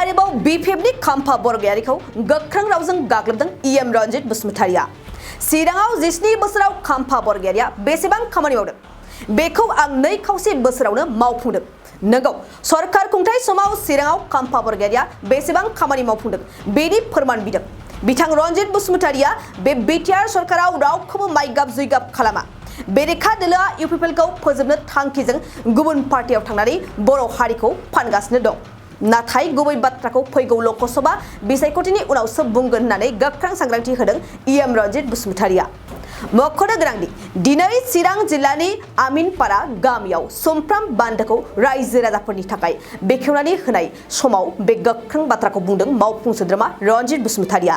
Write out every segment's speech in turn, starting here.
आरोबाव बिपिएफनि खाम्फा बरगयारिखौ गोख्रों रावजों गाग्लोबदों इएम रन्जित बसुमतारिया चिराङाव 17 बोसोराव खाम्फा बरगयारिया बेसेबां खामानि मावदों बेखौ आं 2 खावसे बोसोरावनो मावफुंदों नंगौ सरकार खुंथाय समाव चिराङाव खाम्फा बरगयारिया बेसेबां खामानि मावफुंदों बेनि फोरमान बिदों बिथां रन्जित बसुमतारिया बे बिटिआर सरकाराव रावखौबो माइगाब जुइगाब खालामा बेरेखा दोलोआ इउपिपिएलखौ फोजोबनो थांखिजों गुबुन पार्टियाव थांनानै बर' हारिखौ फानगासिनो दं नाथाय गुबै बाथ्राखौ फैगौ लकसभा बिसायख'थिनि उनावसो बुंगोन होननानै गोख्रों सांग्रांथि होदों इएम रन्जित बसुमतारिया मख'नो गोनांदि दिनै चिरां जिल्लानि आमिनपारा गामियाव सुमफ्राम बान्दोखौ रायजो राजाफोरनि थाखाय बेखेवनानै होनाय समाव बे गोख्रों बाथ्राखौ बुंदों मावफुं सोद्रोमा रन्जित बसुमतारिया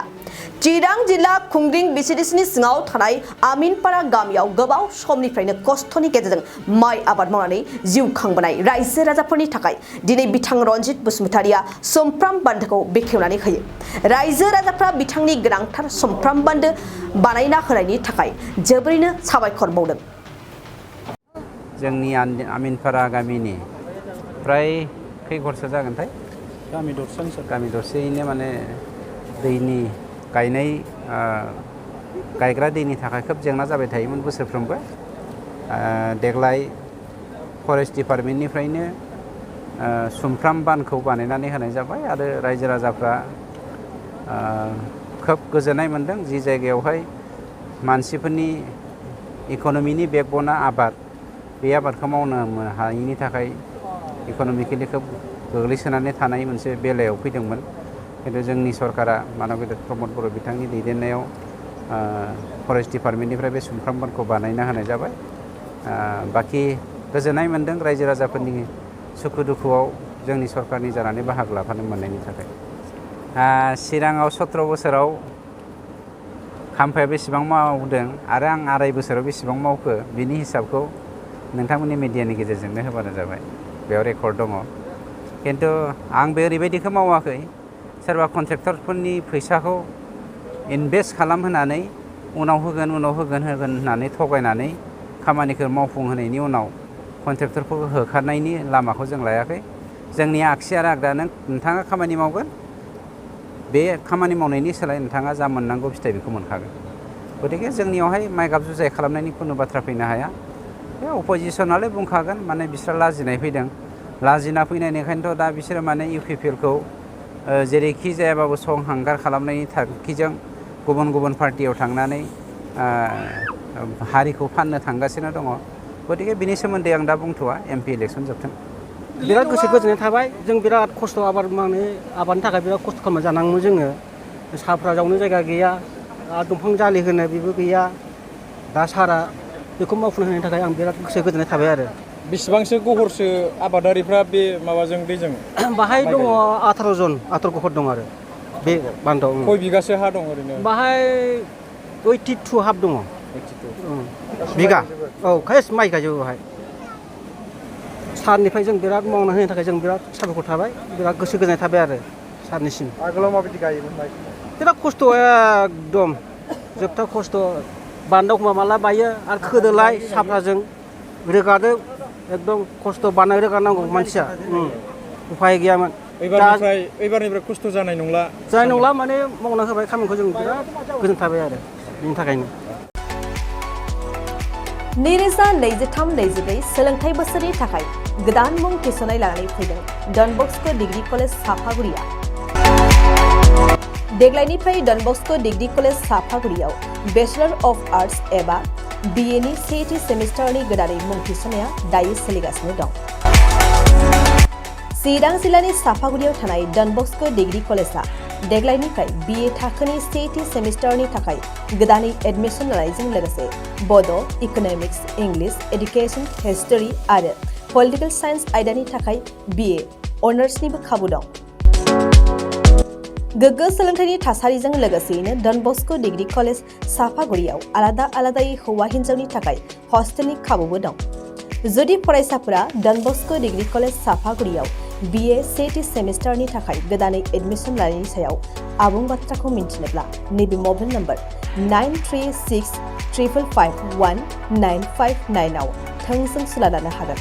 चिरां जिल्ला खुंग्रिं बिसिडिसिनि सिङाव थानाय आमिनपारा गामियाव गोबाव समनिफ्रायनो खस्थ'नि गेजेरजों माइ आबाद मावनानै जिउ खांबोनाय रायजो राजाफोरनि थाखाय दिनै बिथां रन्जित बसुमतारिया सुमफ्राम बान्दोखौ बेखेवनानै होयो रायजो राजाफ्रा बिथांनि गोनांथार सुमफ्राम बान्दो बानायना होनायनि थाखाय जोबोरैनो साबायखर बावदों जोंनि आमिनपारा गामिनि प्राय खै घरसो जागोनथाय गामि दरसेयैनो माने दैनि गायग्रा दैनि थाखाय खोब जेंना जाबाय थायोमोन बोसोरफ्रोमबो देग्लाय फरेस्ट डिपार्टमेन्टनिफ्रायनो सुमफ्राम बानखौ बानायनानै होनाय जाबाय आरो रायजो राजाफ्रा खोब गोजोननाय मोनदों जि जायगायावहाय मानसिफोरनि इक'नमिनि बेकबना आबाद बे आबादखौ मावनो हायैनि थाखाय इक'नमिकेलि खोब गोग्लैसोनानै थानाय मोनसे बेलायाव फैदोंमोन खिन्थु जोंनि सरकारा मानब प्रमद बर' बिथांनि दैदेननायाव फरेस्ट डिपार्टमेन्टनिफ्राय बे सुमफ्राम बानखौ बानायना होनाय जाबाय बाखि गोजोननाय मोनदों रायजो राजाफोरनि सुखु दुखुआव जोंनि सरकारनि जानानै बाहागो लाफानो मोननायनि थाखाय चिराङाव 17 बोसोराव खाम्फाया बेसेबां मावदों आरो आं 2.5 बोसोराव बेसेबां मावखो बिनि हिसाबखौ नोंथांमोननि मिडियानि गेजेरजोंनो होबानो जाबाय बेयाव रेकर्ड दङ खिन्थु आंबो ओरैबायदिखौ मावाखै सोरबा कन्ट्रेक्टरफोरनि फैसाखौ इनभेस्ट खालामहोनानै उनाव होगोन होननानै थगायनानै खामानिखौ मावफुंहोनायनि उनाव कन्ट्रेक्टरफोरखौ होखारनायनि लामाखौ जों लायाखै जोंनि आगसि आरो आगदा नोंथाङा खामानि मावगोन बे खामानि मावनायनि सोलाय नोंथाङा जा मोननांगौ फिथाइ बेखौ मोनखागोन गतिके जोंनियावहाय माइगाब जुजाय खालामनायनि खुनु बाथ्रा फैनो हाया बे अपोजिसनालाय बुंखागोन माने बिसोर लाजिनाय फैदों लाजिना फैनायनिखायनोथ' दा बिसोरो माने इउपिपिएलखौ जेरैखि जायाबाबो संहांगार खालामनायनि थांखिजों गुबुन पार्टियाव थांनानै हारिखौ फाननो थांगासिनो दङ गतिके बिनि सोमोन्दै आं दा बुंथ'वा एमपि इलेक्सन जोबथों बिराद गोसो गोजोननाय थाबाय जों बिराद खस्थ' आबादनि थाखाय बिराद खस्थ' खालामना जानांगौ जोङो साफ्रा जावनो जायगा गैया दंफां जालि होनो बेबो गैया दा सारा बेखौ मावफुंनो होनायनि थाखाय आं बिराद गोसो गोजोननाय थाबाय आरो बेसेबांसो गहरसो आबादारिफ्रा बे माबाजों दैजों बाहाय दङ 18 जन 18 गहर दं आरो बे बान्दोआव खय बिगासो हा दं ओरैनो बाहाय 82 हाब दङ 82 बिगा औ खायस माइ गायजोबो बाहाय सारनिफ्राय जों बिराद मावना होनायनि थाखाय जों बिराद साबायखर थाबाय बिराद गोसो गोजोननाय थाबाय आरो सारनिसिम आगोलाव माबायदि गायोमोन माइखौ बिराद खस्थ' एकदम जोबथा खस्थ' बान्दोआव माला बायो आरो खोदोलाय साफ्राजों रोगादो एकदम खस्थ' बानाय रोगानांगौ मानसिया उफाय गैयामोन एबारनिफ्राय खस्थ' जानाय नंला माने मावना होबाय खामानिखौ जों बिराद गोजोन थाबाय आरो बिनि थाखायनो 2023-24 सोलोंथाइ बोसोरनि थाखाय गोदान मुं थिसननाय लानानै फैदों डन बस्को डिग्री कलेज साफागुरिया देग्लायनिफ्राय डन बस्को डिग्री कलेज साफागुरियाव बेचलर अफ आर्ट्स एबा बिएनि सेथि सेमिस्टारनि गोदानै मुं थिसननाया दायो सोलिगासिनो दं चिरां जिल्लानि साफागुरियाव थानाय डन बस्को डिग्री कलेजआ देग्लायनिफ्राय बिए थाखोनि सेथि सेमिस्टारनि थाखाय गोदानै एडमिशन लानायजों लोगोसे बड', इक'नमिक्स, इंलिश, एडुकेशन, हिस्टरी आरो पलिटिकल साइन्स आयदानि थाखाय बिए अनार्सनिबो खाबु दं गोग्गो सोलोंथाइनि थासारिजों लोगोसेयैनो डन बस्को डिग्री कलेज साफागुरियाव आलादायै हौवा हिन्जावनि थाखाय हस्टेलनि खाबुबो दं जुदि फरायसाफोरा डन बस्को डिग्री कलेज साफागुरियाव बिए सेथि सेमिस्टारनि थाखाय गोदानै एडमिशन लानायनि सायाव आबुं बाथ्राखौ मिन्थिनोब्ला नैबे मबाइल नम्बर 9365551959 आव थोंजों सुला लानो हागोन।